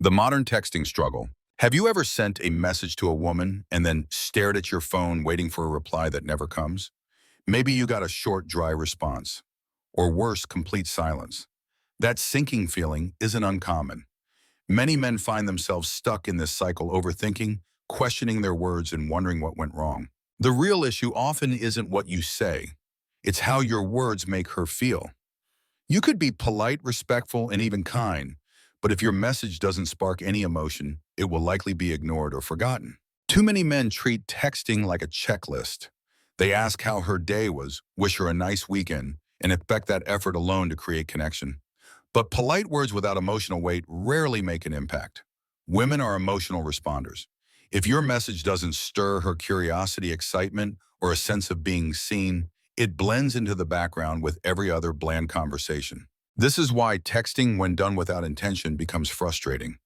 The modern texting struggle. Have you ever sent a message to a woman and then stared at your phone waiting for a reply that never comes? Maybe you got a short, dry response, or worse, complete silence. That sinking feeling isn't uncommon. Many men find themselves stuck in this cycle, overthinking, questioning their words, and wondering what went wrong. The real issue often isn't what you say. It's how your words make her feel. You could be polite, respectful, and even kind, but if your message doesn't spark any emotion, it will likely be ignored or forgotten. Too many men treat texting like a checklist. They ask how her day was, wish her a nice weekend, and expect that effort alone to create connection. But polite words without emotional weight rarely make an impact. Women are emotional responders. If your message doesn't stir her curiosity, excitement, or a sense of being seen, it blends into the background with every other bland conversation. This is why texting, when done without intention, becomes frustrating.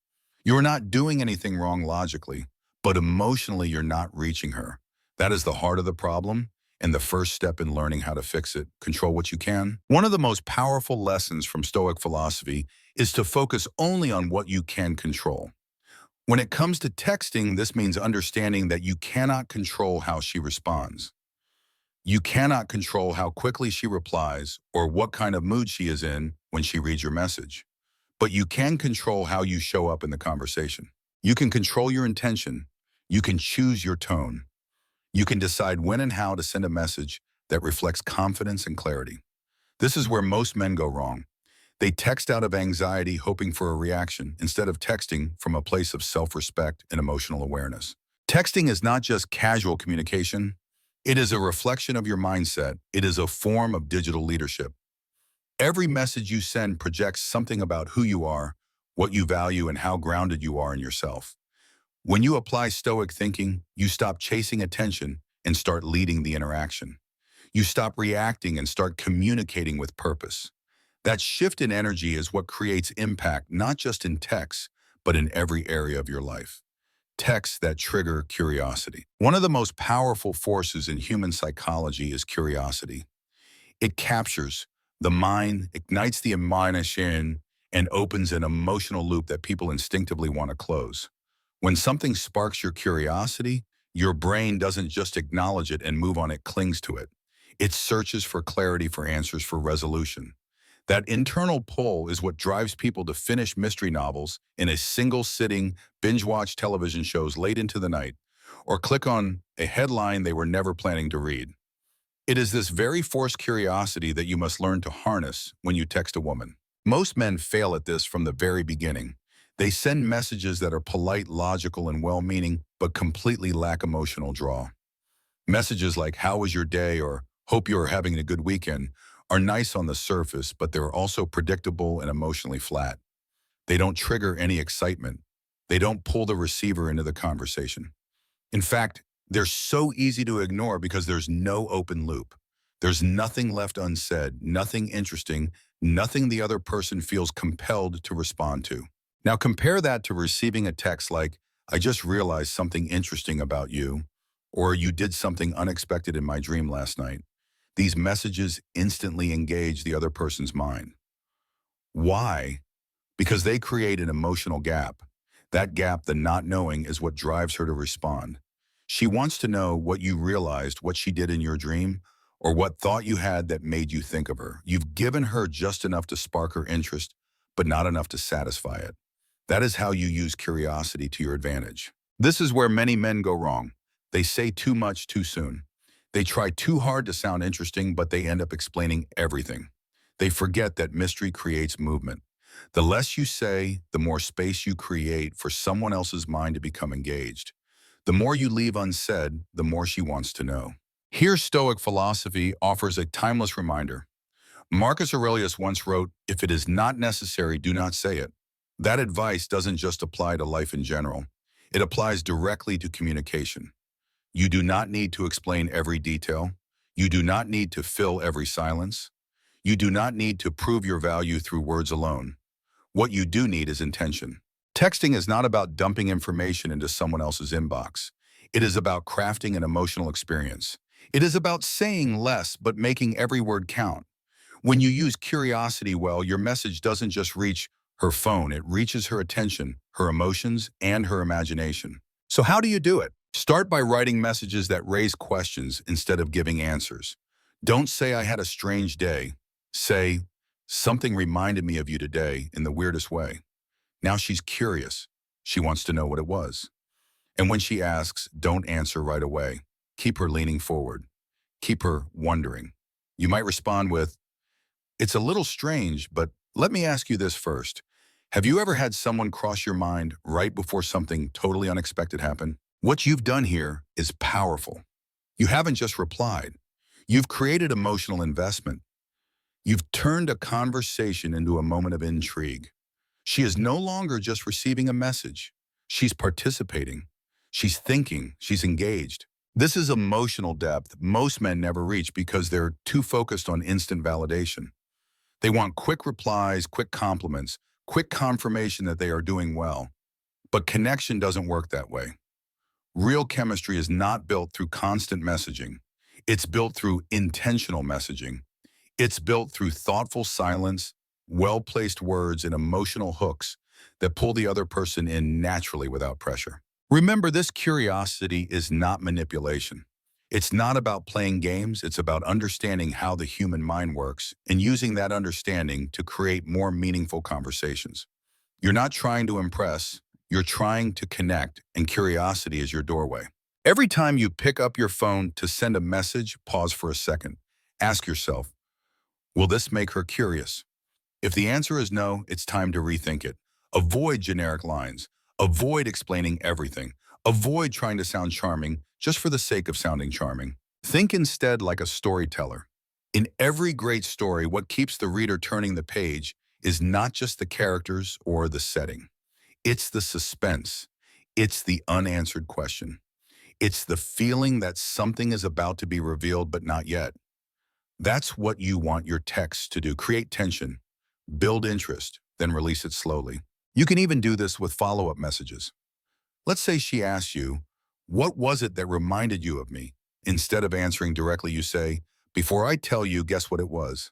You're not doing anything wrong logically, but emotionally you're not reaching her. That is the heart of the problem, and the first step in learning how to fix it. Control what you can. One of the most powerful lessons from Stoic philosophy is to focus only on what you can control. When it comes to texting, this means understanding that you cannot control how she responds. You cannot control how quickly she replies or what kind of mood she is in when she reads your message. But you can control how you show up in the conversation. You can control your intention. You can choose your tone. You can decide when and how to send a message that reflects confidence and clarity. This is where most men go wrong. They text out of anxiety, hoping for a reaction, instead of texting from a place of self-respect and emotional awareness. Texting is not just casual communication. It is a reflection of your mindset. It is a form of digital leadership. Every message you send projects something about who you are, what you value, and how grounded you are in yourself. When you apply Stoic thinking, you stop chasing attention and start leading the interaction. You stop reacting and start communicating with purpose. That shift in energy is what creates impact, not just in text, but in every area of your life. Texts that trigger curiosity. One of the most powerful forces in human psychology is curiosity. It captures the mind, ignites the imagination, and opens an emotional loop that people instinctively want to close. When something sparks your curiosity, your brain doesn't just acknowledge it and move on, it clings to it. It searches for clarity, for answers, for resolution. That internal pull is what drives people to finish mystery novels in a single sitting, binge-watch television shows late into the night, or click on a headline they were never planning to read. It is this very forced curiosity that you must learn to harness when you text a woman. Most men fail at this from the very beginning. They send messages that are polite, logical, and well-meaning, but completely lack emotional draw. Messages like, "How was your day?" or "Hope you are having a good weekend," are nice on the surface, but they're also predictable and emotionally flat. They don't trigger any excitement. They don't pull the receiver into the conversation. In fact, they're so easy to ignore because there's no open loop. There's nothing left unsaid, nothing interesting, nothing the other person feels compelled to respond to. Now compare that to receiving a text like, "I just realized something interesting about you," or "You did something unexpected in my dream last night." These messages instantly engage the other person's mind. Why? Because they create an emotional gap. That gap, the not knowing, is what drives her to respond. She wants to know what you realized, what she did in your dream, or what thought you had that made you think of her. You've given her just enough to spark her interest, but not enough to satisfy it. That is how you use curiosity to your advantage. This is where many men go wrong. They say too much too soon. They try too hard to sound interesting, but they end up explaining everything. They forget that mystery creates movement. The less you say, the more space you create for someone else's mind to become engaged. The more you leave unsaid, the more she wants to know. Here, Stoic philosophy offers a timeless reminder. Marcus Aurelius once wrote, "If it is not necessary, do not say it." That advice doesn't just apply to life in general. It applies directly to communication. You do not need to explain every detail. You do not need to fill every silence. You do not need to prove your value through words alone. What you do need is intention. Texting is not about dumping information into someone else's inbox. It is about crafting an emotional experience. It is about saying less but making every word count. When you use curiosity well, your message doesn't just reach Her phone, it reaches her attention, her emotions, and her imagination. So how do you do it? Start by writing messages that raise questions instead of giving answers. Don't say, I had a strange day. Say, something reminded me of you today in the weirdest way. Now she's curious. She wants to know what it was. And when she asks, don't answer right away. Keep her leaning forward. Keep her wondering. You might respond with, it's a little strange, but let me ask you this first. Have you ever had someone cross your mind right before something totally unexpected happened? What you've done here is powerful. You haven't just replied. You've created emotional investment. You've turned a conversation into a moment of intrigue. She is no longer just receiving a message. She's participating. She's thinking. She's engaged. This is emotional depth most men never reach because they're too focused on instant validation. They want quick replies, quick compliments, quick confirmation that they are doing well. But connection doesn't work that way. Real chemistry is not built through constant messaging. It's built through intentional messaging. It's built through thoughtful silence, well-placed words, and emotional hooks that pull the other person in naturally without pressure. Remember, this curiosity is not manipulation. It's not about playing games. It's about understanding how the human mind works and using that understanding to create more meaningful conversations. You're not trying to impress. You're trying to connect, and curiosity is your doorway. Every time you pick up your phone to send a message, pause for a second. Ask yourself, will this make her curious? If the answer is no, it's time to rethink it. Avoid generic lines. Avoid explaining everything. Avoid trying to sound charming just for the sake of sounding charming. Think instead like a storyteller. In every great story, what keeps the reader turning the page is not just the characters or the setting. It's the suspense. It's the unanswered question. It's the feeling that something is about to be revealed but not yet. That's what you want your text to do. Create tension, build interest, then release it slowly. You can even do this with follow-up messages. Let's say she asks you, what was it that reminded you of me? Instead of answering directly, you say, before I tell you, guess what it was?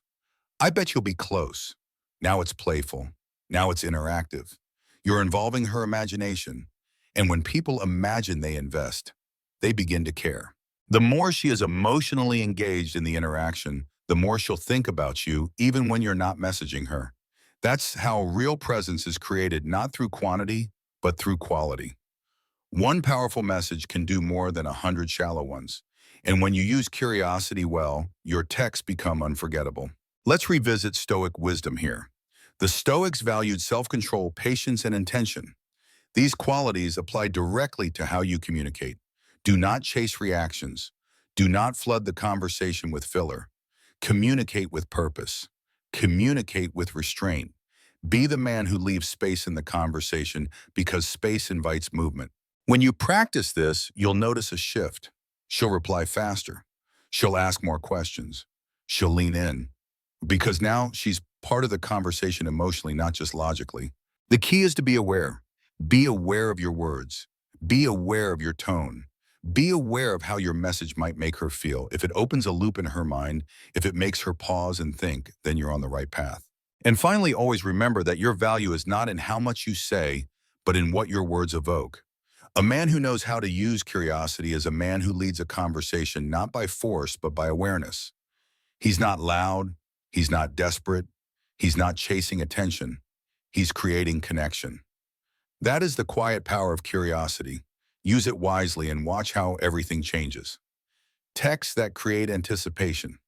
I bet you'll be close. Now it's playful. Now it's interactive. You're involving her imagination. And when people imagine they invest, they begin to care. The more she is emotionally engaged in the interaction, the more she'll think about you, even when you're not messaging her. That's how real presence is created, not through quantity, but through quality. One powerful message can do more than 100 shallow ones. And when you use curiosity well, your texts become unforgettable. Let's revisit Stoic wisdom here. The Stoics valued self-control, patience, and intention. These qualities apply directly to how you communicate. Do not chase reactions. Do not flood the conversation with filler. Communicate with purpose. Communicate with restraint. Be the man who leaves space in the conversation because space invites movement. When you practice this, you'll notice a shift. She'll reply faster. She'll ask more questions. She'll lean in. Because now she's part of the conversation emotionally, not just logically. The key is to be aware. Be aware of your words. Be aware of your tone. Be aware of how your message might make her feel. If it opens a loop in her mind, if it makes her pause and think, then you're on the right path. And finally, always remember that your value is not in how much you say, but in what your words evoke. A man who knows how to use curiosity is a man who leads a conversation not by force, but by awareness. He's not loud. He's not desperate. He's not chasing attention. He's creating connection. That is the quiet power of curiosity. Use it wisely and watch how everything changes. Texts that create anticipation.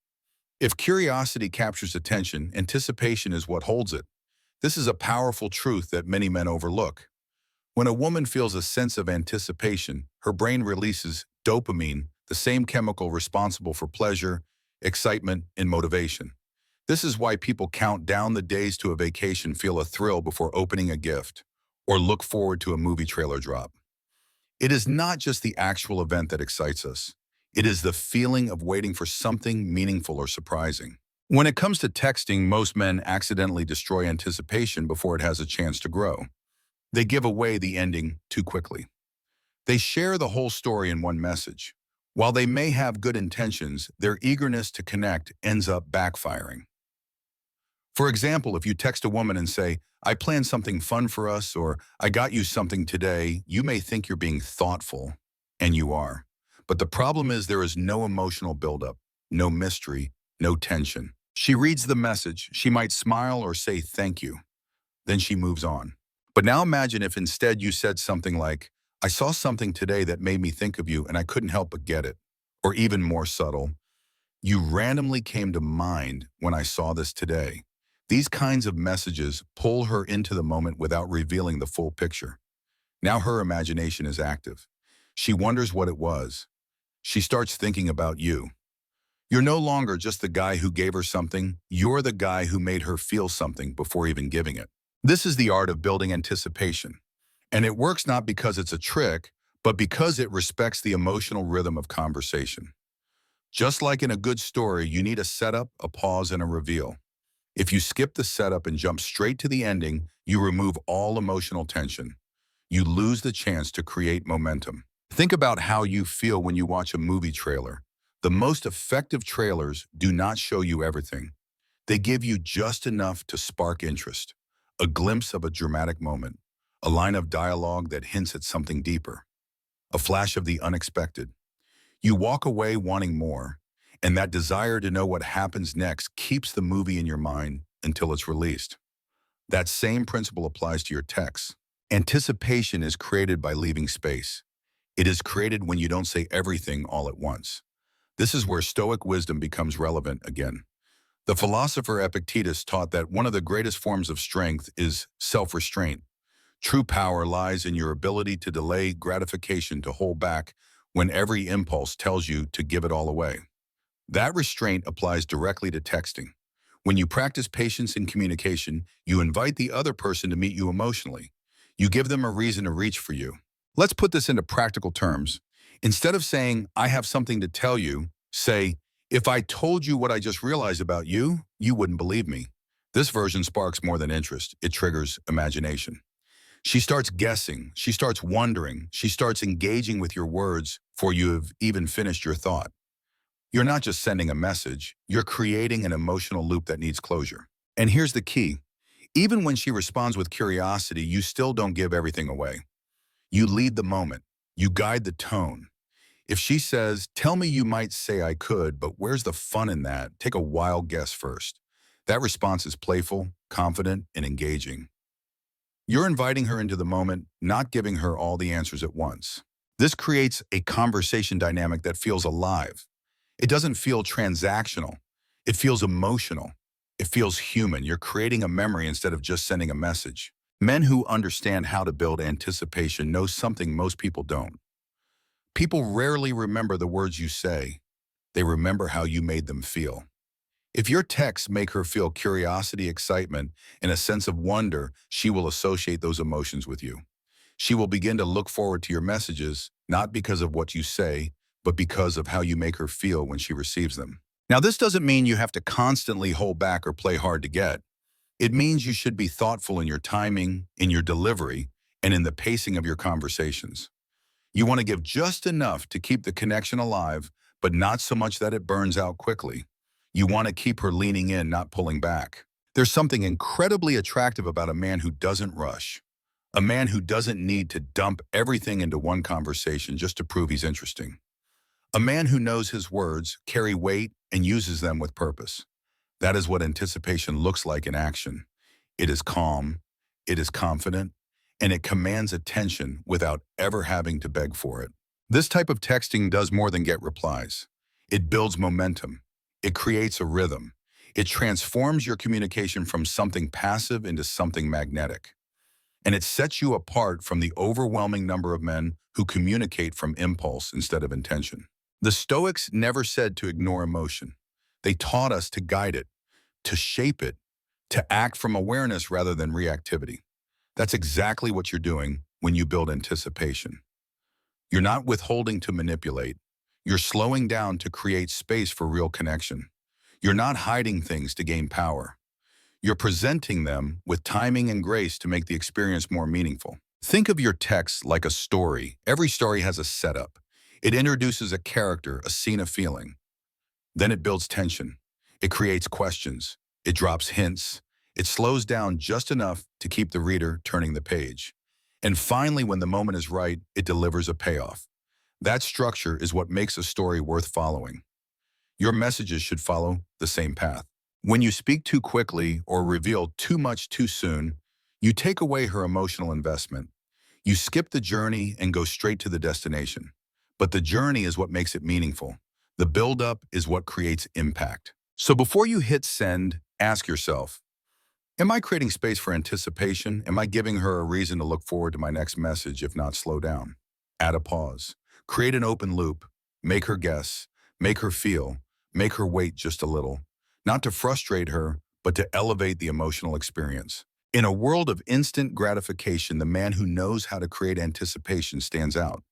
If curiosity captures attention, anticipation is what holds it. This is a powerful truth that many men overlook. When a woman feels a sense of anticipation, her brain releases dopamine, the same chemical responsible for pleasure, excitement, and motivation. This is why people count down the days to a vacation, feel a thrill before opening a gift, or look forward to a movie trailer drop. It is not just the actual event that excites us. It is the feeling of waiting for something meaningful or surprising. When it comes to texting, most men accidentally destroy anticipation before it has a chance to grow. They give away the ending too quickly. They share the whole story in one message. While they may have good intentions, their eagerness to connect ends up backfiring. For example, if you text a woman and say, I planned something fun for us, or I got you something today, you may think you're being thoughtful, and you are. But the problem is there is no emotional buildup, no mystery, no tension. She reads the message, she might smile or say thank you, then she moves on. But now imagine if instead you said something like, I saw something today that made me think of you and I couldn't help but get it. Or even more subtle, you randomly came to mind when I saw this today. These kinds of messages pull her into the moment without revealing the full picture. Now her imagination is active. She wonders what it was. She starts thinking about you. You're no longer just the guy who gave her something, you're the guy who made her feel something before even giving it. This is the art of building anticipation. And it works not because it's a trick, but because it respects the emotional rhythm of conversation. Just like in a good story, you need a setup, a pause, and a reveal. If you skip the setup and jump straight to the ending, you remove all emotional tension. You lose the chance to create momentum. Think about how you feel when you watch a movie trailer. The most effective trailers do not show you everything. They give you just enough to spark interest, a glimpse of a dramatic moment, a line of dialogue that hints at something deeper, a flash of the unexpected. You walk away wanting more, and that desire to know what happens next keeps the movie in your mind until it's released. That same principle applies to your texts. Anticipation is created by leaving space. It is created when you don't say everything all at once. This is where Stoic wisdom becomes relevant again. The philosopher Epictetus taught that one of the greatest forms of strength is self-restraint. True power lies in your ability to delay gratification, to hold back when every impulse tells you to give it all away. That restraint applies directly to texting. When you practice patience in communication, you invite the other person to meet you emotionally. You give them a reason to reach for you. Let's put this into practical terms. Instead of saying, I have something to tell you, say, if I told you what I just realized about you, you wouldn't believe me. This version sparks more than interest. It triggers imagination. She starts guessing, she starts wondering, she starts engaging with your words before you have even finished your thought. You're not just sending a message, you're creating an emotional loop that needs closure. And here's the key. Even when she responds with curiosity, you still don't give everything away. You lead the moment. You guide the tone. If she says, tell me, you might say I could, but where's the fun in that? Take a wild guess first. That response is playful, confident, and engaging. You're inviting her into the moment, not giving her all the answers at once. This creates a conversation dynamic that feels alive. It doesn't feel transactional. It feels emotional. It feels human. You're creating a memory instead of just sending a message. Men who understand how to build anticipation know something most people don't. People rarely remember the words you say. They remember how you made them feel. If your texts make her feel curiosity, excitement, and a sense of wonder, she will associate those emotions with you. She will begin to look forward to your messages, not because of what you say, but because of how you make her feel when she receives them. Now, this doesn't mean you have to constantly hold back or play hard to get. It means you should be thoughtful in your timing, in your delivery, and in the pacing of your conversations. You want to give just enough to keep the connection alive, but not so much that it burns out quickly. You want to keep her leaning in, not pulling back. There's something incredibly attractive about a man who doesn't rush. A man who doesn't need to dump everything into one conversation just to prove he's interesting. A man who knows his words carry weight and uses them with purpose. That is what anticipation looks like in action. It is calm, it is confident, and it commands attention without ever having to beg for it. This type of texting does more than get replies. It builds momentum. It creates a rhythm. It transforms your communication from something passive into something magnetic. And it sets you apart from the overwhelming number of men who communicate from impulse instead of intention. The Stoics never said to ignore emotion. They taught us to guide it, to shape it, to act from awareness rather than reactivity. That's exactly what you're doing when you build anticipation. You're not withholding to manipulate. You're slowing down to create space for real connection. You're not hiding things to gain power. You're presenting them with timing and grace to make the experience more meaningful. Think of your text like a story. Every story has a setup. It introduces a character, a scene, a feeling. Then it builds tension. It creates questions. It drops hints. It slows down just enough to keep the reader turning the page. And finally, when the moment is right, it delivers a payoff. That structure is what makes a story worth following. Your messages should follow the same path. When you speak too quickly or reveal too much too soon, you take away her emotional investment. You skip the journey and go straight to the destination. But the journey is what makes it meaningful. The build-up is what creates impact. So before you hit send, ask yourself, am I creating space for anticipation? Am I giving her a reason to look forward to my next message, if not slow down? Add a pause. Create an open loop. Make her guess. Make her feel. Make her wait just a little. Not to frustrate her, but to elevate the emotional experience. In a world of instant gratification, the man who knows how to create anticipation stands out.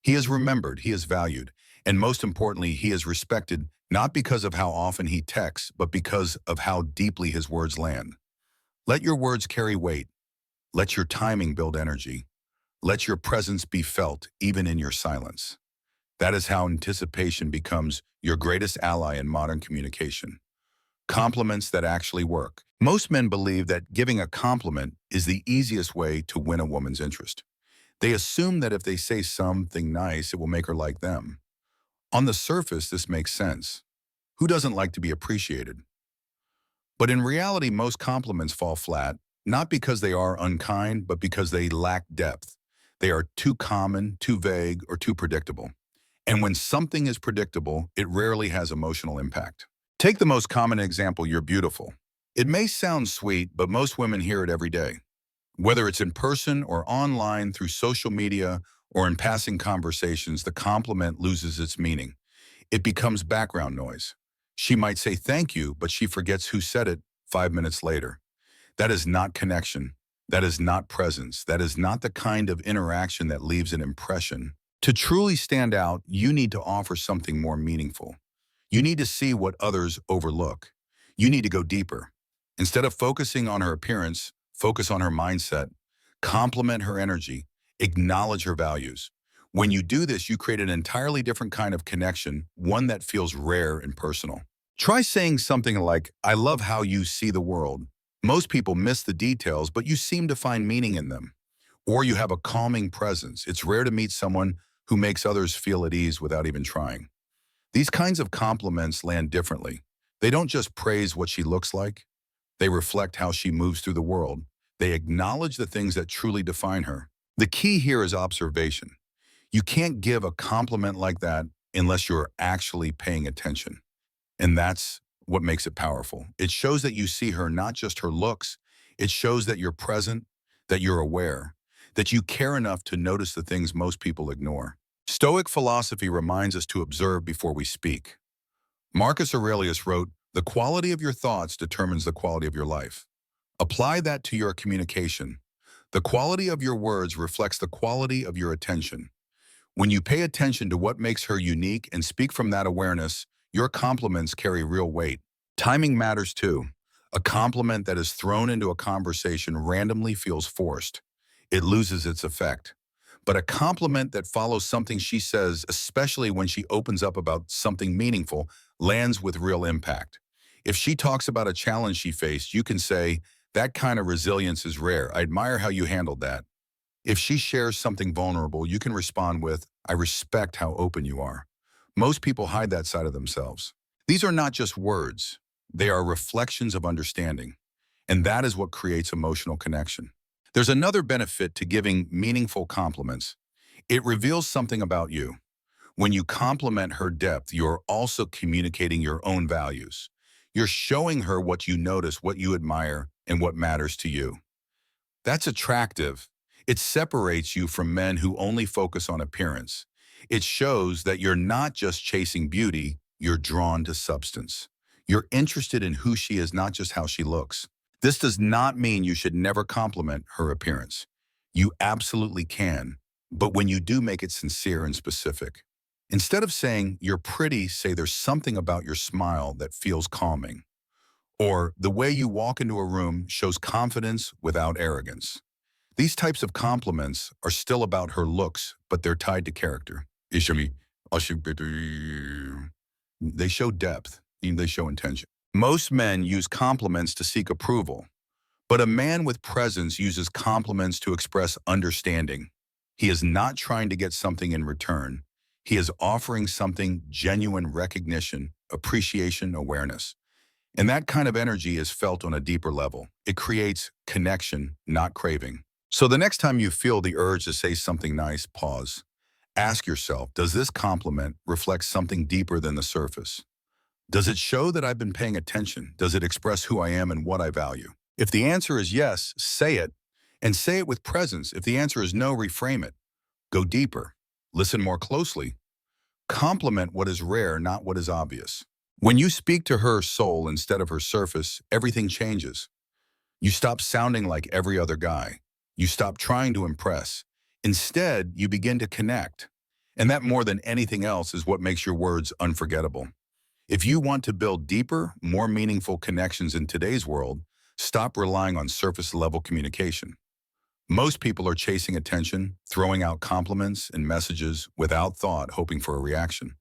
He is remembered, he is valued, and most importantly, he is respected not because of how often he texts, but because of how deeply his words land. Let your words carry weight. Let your timing build energy. Let your presence be felt, even in your silence. That is how anticipation becomes your greatest ally in modern communication. Compliments that actually work. Most men believe that giving a compliment is the easiest way to win a woman's interest. They assume that if they say something nice, it will make her like them. On the surface, this makes sense. Who doesn't like to be appreciated? But in reality, most compliments fall flat, not because they are unkind, but because they lack depth. They are too common, too vague, or too predictable. And when something is predictable, it rarely has emotional impact. Take the most common example, you're beautiful. It may sound sweet, but most women hear it every day. Whether it's in person or online, through social media, or in passing conversations, the compliment loses its meaning. It becomes background noise. She might say thank you, but she forgets who said it 5 minutes later. That is not connection. That is not presence. That is not the kind of interaction that leaves an impression. To truly stand out, you need to offer something more meaningful. You need to see what others overlook. You need to go deeper. Instead of focusing on her appearance, focus on her mindset, compliment her energy, acknowledge her values. When you do this, you create an entirely different kind of connection, one that feels rare and personal. Try saying something like, I love how you see the world. Most people miss the details, but you seem to find meaning in them. Or you have a calming presence. It's rare to meet someone who makes others feel at ease without even trying. These kinds of compliments land differently. They don't just praise what she looks like. They reflect how she moves through the world. They acknowledge the things that truly define her. The key here is observation. You can't give a compliment like that unless you're actually paying attention. And that's what makes it powerful. It shows that you see her, not just her looks. It shows that you're present, that you're aware, that you care enough to notice the things most people ignore. Stoic philosophy reminds us to observe before we speak. Marcus Aurelius wrote, "The quality of your thoughts determines the quality of your life." Apply that to your communication. The quality of your words reflects the quality of your attention. When you pay attention to what makes her unique and speak from that awareness, your compliments carry real weight. Timing matters too. A compliment that is thrown into a conversation randomly feels forced. It loses its effect. But a compliment that follows something she says, especially when she opens up about something meaningful, lands with real impact. If she talks about a challenge she faced, you can say, that kind of resilience is rare. I admire how you handled that. If she shares something vulnerable, you can respond with, I respect how open you are. Most people hide that side of themselves. These are not just words. They are reflections of understanding. And that is what creates emotional connection. There's another benefit to giving meaningful compliments. It reveals something about you. When you compliment her depth, you're also communicating your own values. You're showing her what you notice, what you admire, and what matters to you. That's attractive. It separates you from men who only focus on appearance. It shows that you're not just chasing beauty, you're drawn to substance. You're interested in who she is, not just how she looks. This does not mean you should never compliment her appearance. You absolutely can, but when you do, make it sincere and specific. Instead of saying, you're pretty, say there's something about your smile that feels calming. Or the way you walk into a room shows confidence without arrogance. These types of compliments are still about her looks, but they're tied to character. They show depth, and they show intention. Most men use compliments to seek approval, but a man with presence uses compliments to express understanding. He is not trying to get something in return. He is offering something: genuine recognition, appreciation, awareness. And that kind of energy is felt on a deeper level. It creates connection, not craving. So the next time you feel the urge to say something nice, pause. Ask yourself, does this compliment reflect something deeper than the surface? Does it show that I've been paying attention? Does it express who I am and what I value? If the answer is yes, say it, and say it with presence. If the answer is no, reframe it. Go deeper. Listen more closely. Compliment what is rare, not what is obvious. When you speak to her soul instead of her surface, everything changes. You stop sounding like every other guy. You stop trying to impress. Instead, you begin to connect. And that, more than anything else, is what makes your words unforgettable. If you want to build deeper, more meaningful connections in today's world, stop relying on surface-level communication. Most people are chasing attention, throwing out compliments and messages without thought, hoping for a reaction.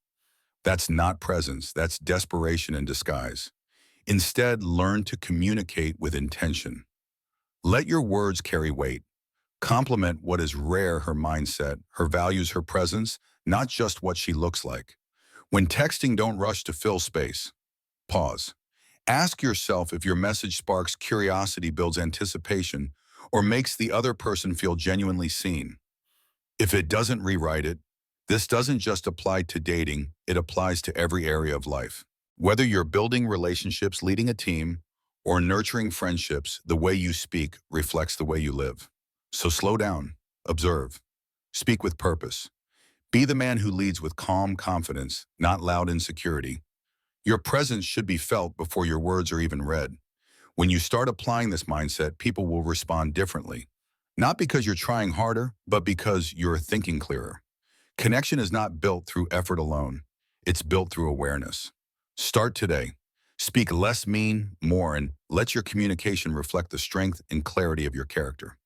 That's not presence, that's desperation in disguise. Instead, learn to communicate with intention. Let your words carry weight. Compliment what is rare: her mindset, her values, her presence, not just what she looks like. When texting, don't rush to fill space. Pause. Ask yourself if your message sparks curiosity, builds anticipation, or makes the other person feel genuinely seen. If it doesn't, rewrite it. This doesn't just apply to dating, it applies to every area of life. Whether you're building relationships, leading a team, or nurturing friendships, the way you speak reflects the way you live. So slow down, observe, speak with purpose. Be the man who leads with calm confidence, not loud insecurity. Your presence should be felt before your words are even read. When you start applying this mindset, people will respond differently. Not because you're trying harder, but because you're thinking clearer. Connection is not built through effort alone. It's built through awareness. Start today. Speak less, mean more, and let your communication reflect the strength and clarity of your character.